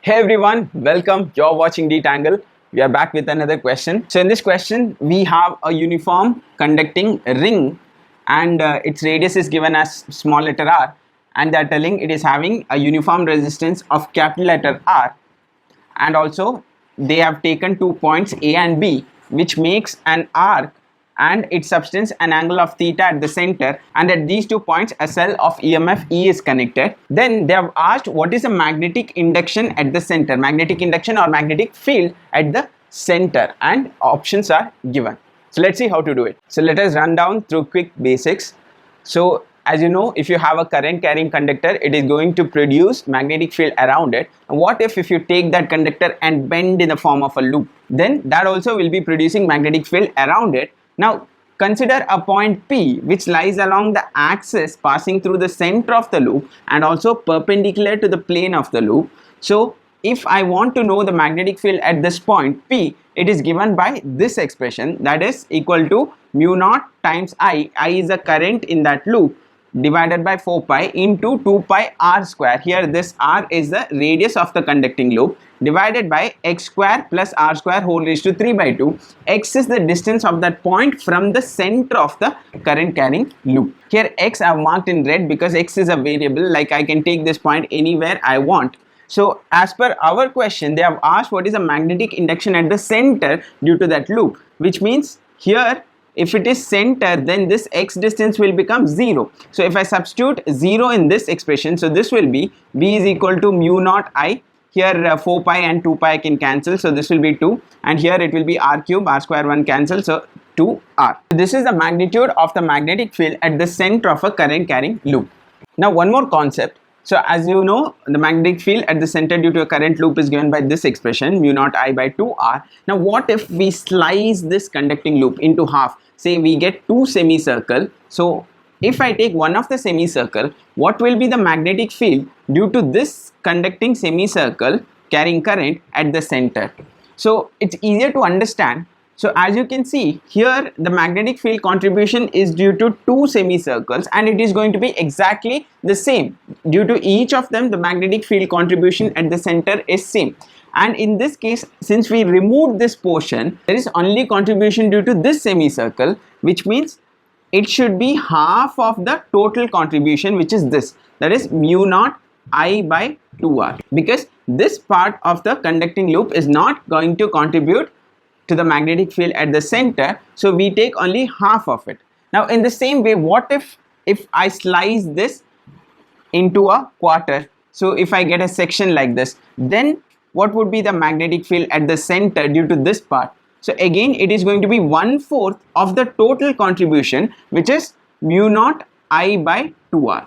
Hey everyone, welcome. You're watching Detangle. We are back with another question. So in this question, we have a uniform conducting ring and its radius is given as small letter r, and they are telling it is having a uniform resistance of capital letter R, and also they have taken 2 points A and B, which makes an arc and its substance an angle of theta at the center, and at these 2 points a cell of EMF E is connected. Then they have asked what is the magnetic induction at the center, magnetic induction or magnetic field at the center, and options are given. So let's see how to do it. So let us run down through quick basics. So as you know, if you have a current carrying conductor, it is going to produce magnetic field around it. And what if you take that conductor and bend in the form of a loop? Then that also will be producing magnetic field around it. Now consider a point P which lies along the axis passing through the center of the loop and also perpendicular to the plane of the loop. So if I want to know the magnetic field at this point P, it is given by this expression, that is equal to mu naught times I is the current in that loop, divided by 4 pi into 2 pi r square. Here this r is the radius of the conducting loop, divided by x square plus r square whole raised to 3 by 2. X is the distance of that point from the center of the current carrying loop. Here x I have marked in red because x is a variable, like I can take this point anywhere I want. So as per our question, they have asked what is the magnetic induction at the center due to that loop, which means here if it is center, then this x distance will become 0. So if I substitute 0 in this expression, so this will be B is equal to mu naught I. Here 4 pi and 2 pi can cancel, so this will be 2, and here it will be r cube, r square 1 cancel, so 2r. This is the magnitude of the magnetic field at the center of a current carrying loop. Now one more concept. So as you know, the magnetic field at the center due to a current loop is given by this expression, mu naught I by 2r. Now what if we slice this conducting loop into half? Say we get 2 semicircle. So if I take one of the semicircle, what will be the magnetic field due to this conducting semicircle carrying current at the center? So it's easier to understand. So as you can see here, the magnetic field contribution is due to 2 semicircles, and it is going to be exactly the same. Due to each of them, the magnetic field contribution at the center is same. And in this case, since we removed this portion, there is only contribution due to this semicircle, which means it should be half of the total contribution, which is this, that is mu naught I by 2r, because this part of the conducting loop is not going to contribute to the magnetic field at the center, so we take only half of it. Now in the same way, what if I slice this into a quarter? So if I get a section like this, then what would be the magnetic field at the center due to this part? So again, it is going to be 1/4 of the total contribution, which is mu naught I by 2r.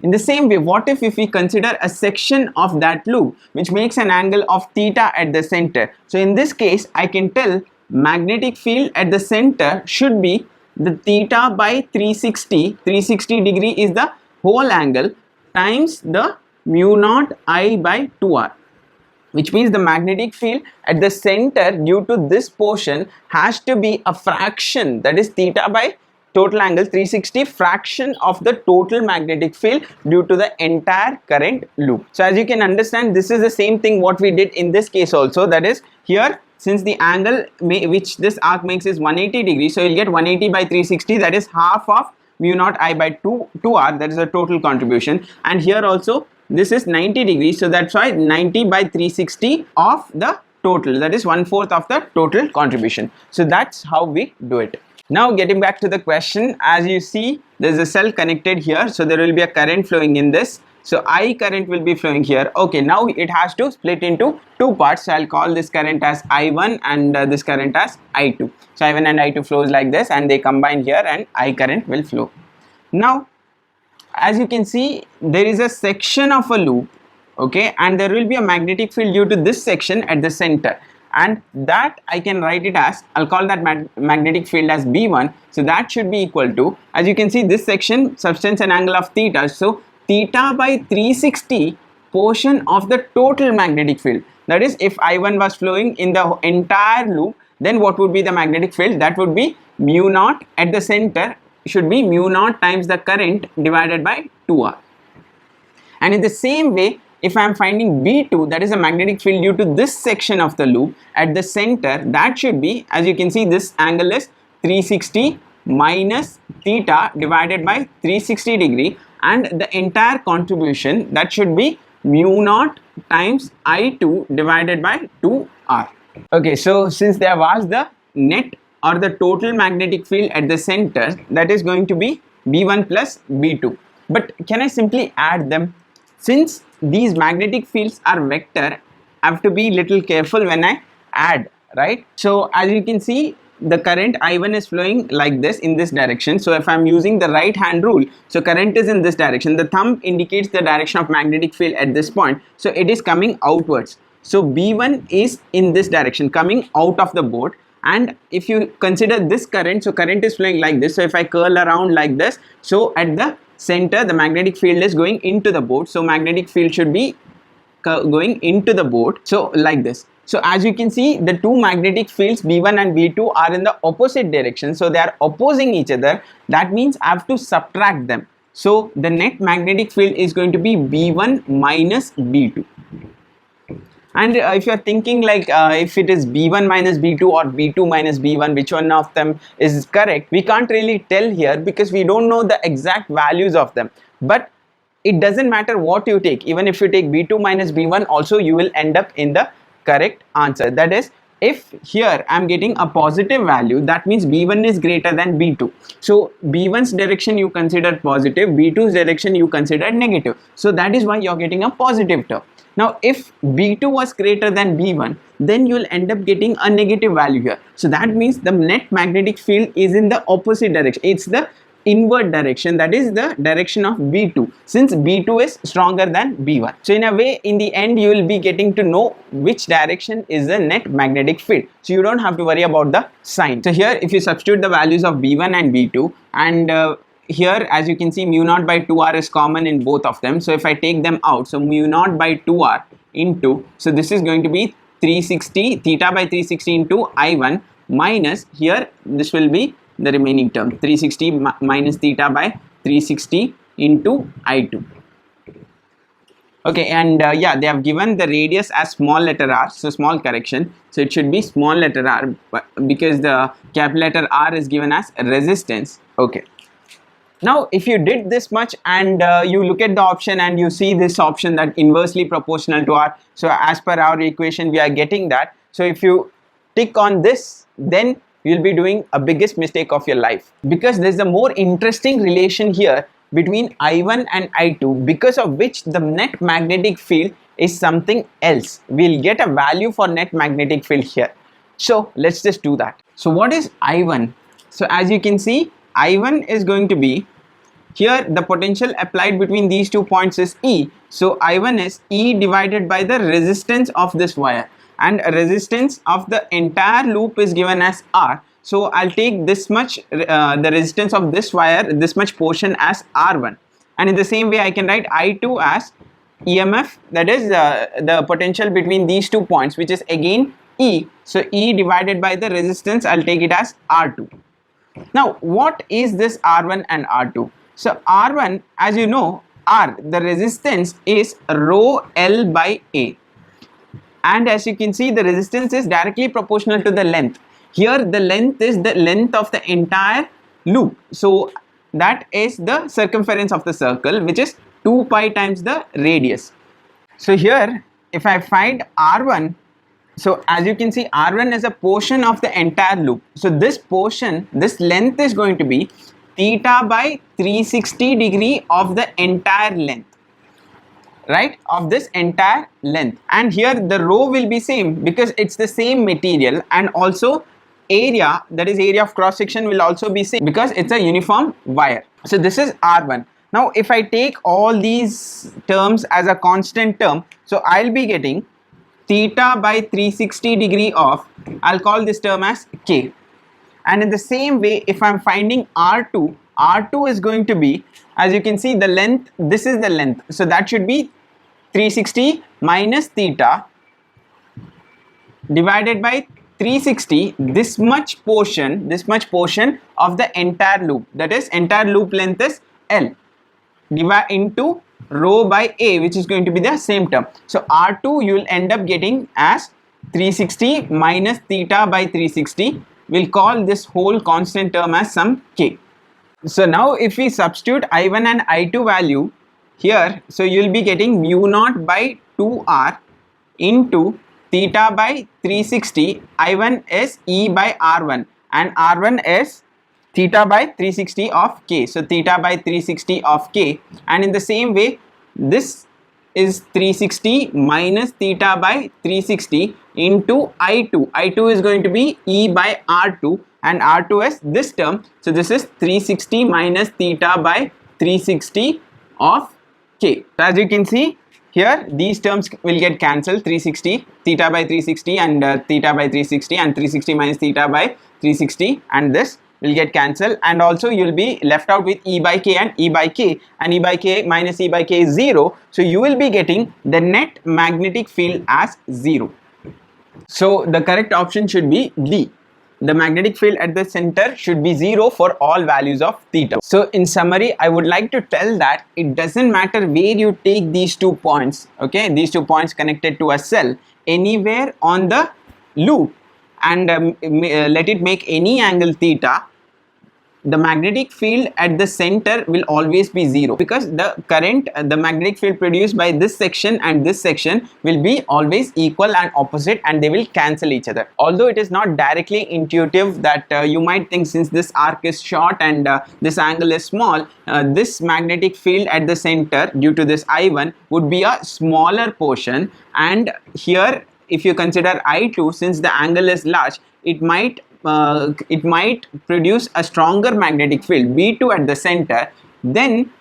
In the same way, what if we consider a section of that loop which makes an angle of theta at the center? So in this case, I can tell magnetic field at the center should be the theta by 360. 360 degree is the whole angle times the mu naught I by 2r, which means the magnetic field at the center due to this portion has to be a fraction, that is theta by total angle 360, fraction of the total magnetic field due to the entire current loop. So as you can understand, this is the same thing what we did in this case also, that is here since the angle which this arc makes is 180 degrees, so you'll get 180 by 360, that is half of mu naught I by 2r, that is the total contribution. And here also this is 90 degrees, so that's why 90 by 360 of the total, that is 1/4 of the total contribution. So that's how we do it. Now getting back to the question, as you see there is a cell connected here, so there will be a current flowing in this, so I current will be flowing here. Okay, now it has to split into 2 parts, so I'll call this current as I1 and this current as I2. So I1 and I2 flows like this, and they combine here and I current will flow. Now as you can see, there is a section of a loop, okay, and there will be a magnetic field due to this section at the center, and that I can write it as, I'll call that magnetic field as B1. So that should be equal to, as you can see, this section subtends an angle of theta, so theta by 360 portion of the total magnetic field. That is, if I1 was flowing in the entire loop, then what would be the magnetic field? That would be mu naught at the center should be mu naught times the current divided by 2r. And in the same way, if I am finding B2, that is a magnetic field due to this section of the loop at the center, that should be, as you can see, this angle is 360 minus theta divided by 360 degree, and the entire contribution, that should be mu naught times I2 divided by 2R. Okay, so since they have asked the net or the total magnetic field at the center, that is going to be B1 plus B2. But can I simply add them? Since these magnetic fields are vector, I have to be little careful when I add, right? So as you can see, the current I1 is flowing like this in this direction. So if I'm using the right hand rule, so current is in this direction. The thumb indicates the direction of magnetic field at this point. So it is coming outwards. So B1 is in this direction, coming out of the board. And if you consider this current, so current is flowing like this. So if I curl around like this, so at the center, the magnetic field is going into the board. So magnetic field should be going into the board. So like this. So as you can see, the two magnetic fields B1 and B2 are in the opposite direction. So they are opposing each other. That means I have to subtract them. So the net magnetic field is going to be B1 minus B2. And if you are thinking like if it is B1 minus B2 or B2 minus B1, which one of them is correct, we can't really tell here because we don't know the exact values of them. But it doesn't matter what you take. Even if you take B2 minus B1 also, you will end up in the correct answer. That is, if here I am getting a positive value, that means B1 is greater than B2. So B1's direction you considered positive, B2's direction you considered negative. So that is why you are getting a positive term. Now if B2 was greater than B1, then you will end up getting a negative value here. So that means the net magnetic field is in the opposite direction. It's the invert direction, that is the direction of B2, since B2 is stronger than B1. So in a way, in the end, you will be getting to know which direction is the net magnetic field. So you don't have to worry about the sign. So here, if you substitute the values of B1 and B2, and here as you can see, mu naught by 2R is common in both of them. So if I take them out, so mu naught by 2R into, so this is going to be 360, theta by 360 into I1 minus, here this will be the remaining term, 360 minus theta by 360 into I2. Okay, and yeah, they have given the radius as small letter r, so small correction. So it should be small letter r because the capital letter R is given as resistance. Okay. Now, if you did this much and you look at the option and you see this option that inversely proportional to R, so as per our equation, we are getting that. So if you tick on this, then you'll be doing a biggest mistake of your life, because there's a more interesting relation here between I1 and I2, because of which the net magnetic field is something else. We'll get a value for net magnetic field here. So let's just do that. So what is I1? So as you can see, I1 is going to be, here the potential applied between these 2 points is E. So I1 is E divided by the resistance of this wire, and resistance of the entire loop is given as R. So I'll take this much, the resistance of this wire, this much portion as R1, and in the same way I can write I2 as EMF, that is the potential between these 2 points, which is again E. So E divided by the resistance, I'll take it as R2. Now what is this R1 and R2? So R1, as you know, R, the resistance is rho L by A, and as you can see, the resistance is directly proportional to the length. Here the length is the length of the entire loop, so that is the circumference of the circle, which is 2 pi times the radius. So here if I find R1, so as you can see, R1 is a portion of the entire loop. So this portion, this length is going to be theta by 360 degree of the entire length, right, of this entire length. And here the rho will be same because it's the same material, and also area, that is area of cross section, will also be same because it's a uniform wire. So this is R1. Now if I take all these terms as a constant term, so I'll be getting theta by 360 degree of, I'll call this term as K. And in the same way, if I'm finding R2, R2 is going to be, as you can see, the length, this is the length, so that should be 360 minus theta divided by 360, this much portion of the entire loop, that is entire loop length is L, divide into rho by A, which is going to be the same term. So R2 you will end up getting as 360 minus theta by 360. We'll call this whole constant term as some K. So now if we substitute I1 and I2 value here, so you will be getting mu naught by 2R into theta by 360. I1 is E by R1 and R1 is theta by 360 of K. So theta by 360 of K, and in the same way this is 360 minus theta by 360 into I2. I2 is going to be E by R2 and R2 is this term. So this is 360 minus theta by 360 of K. So as you can see here, these terms will get cancelled, 360, theta by 360 and theta by 360 and 360 minus theta by 360, and this will get cancelled, and also you will be left out with E by K and E by K, and E by K minus E by K is 0. So you will be getting the net magnetic field as 0. So the correct option should be D. The magnetic field at the center should be 0 for all values of theta. So in summary, I would like to tell that it doesn't matter where you take these 2 points, okay, these 2 points connected to a cell, anywhere on the loop, and let it make any angle theta, the magnetic field at the center will always be 0, because the current, the magnetic field produced by this section and this section will be always equal and opposite, and they will cancel each other. Although it is not directly intuitive, that you might think, since this arc is short and this angle is small, this magnetic field at the center due to this I1 would be a smaller portion, and here if you consider I2, since the angle is large, it might produce a stronger magnetic field V2 at the center. Then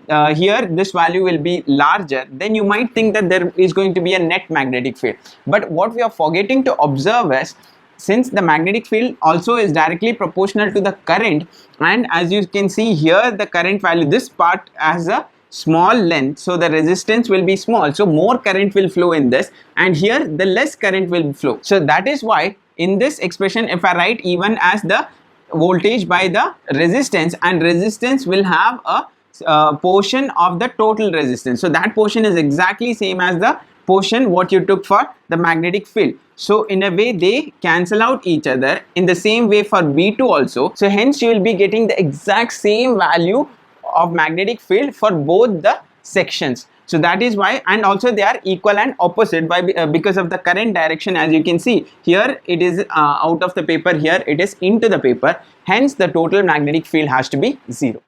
here this value will be larger. Then you might think that there is going to be a net magnetic field, but what we are forgetting to observe is, since the magnetic field also is directly proportional to the current, and as you can see here, the current value, this part has a small length, so the resistance will be small, so more current will flow in this, and here the less current will flow. So that is why in this expression, if I write E1 as the voltage by the resistance, and resistance will have a portion of the total resistance, so that portion is exactly same as the portion what you took for the magnetic field. So in a way they cancel out each other. In the same way for V2 also, so hence you will be getting the exact same value of magnetic field for both the sections. So that is why, and also they are equal and opposite by because of the current direction. As you can see here, it is out of the paper, here it is into the paper, hence the total magnetic field has to be 0.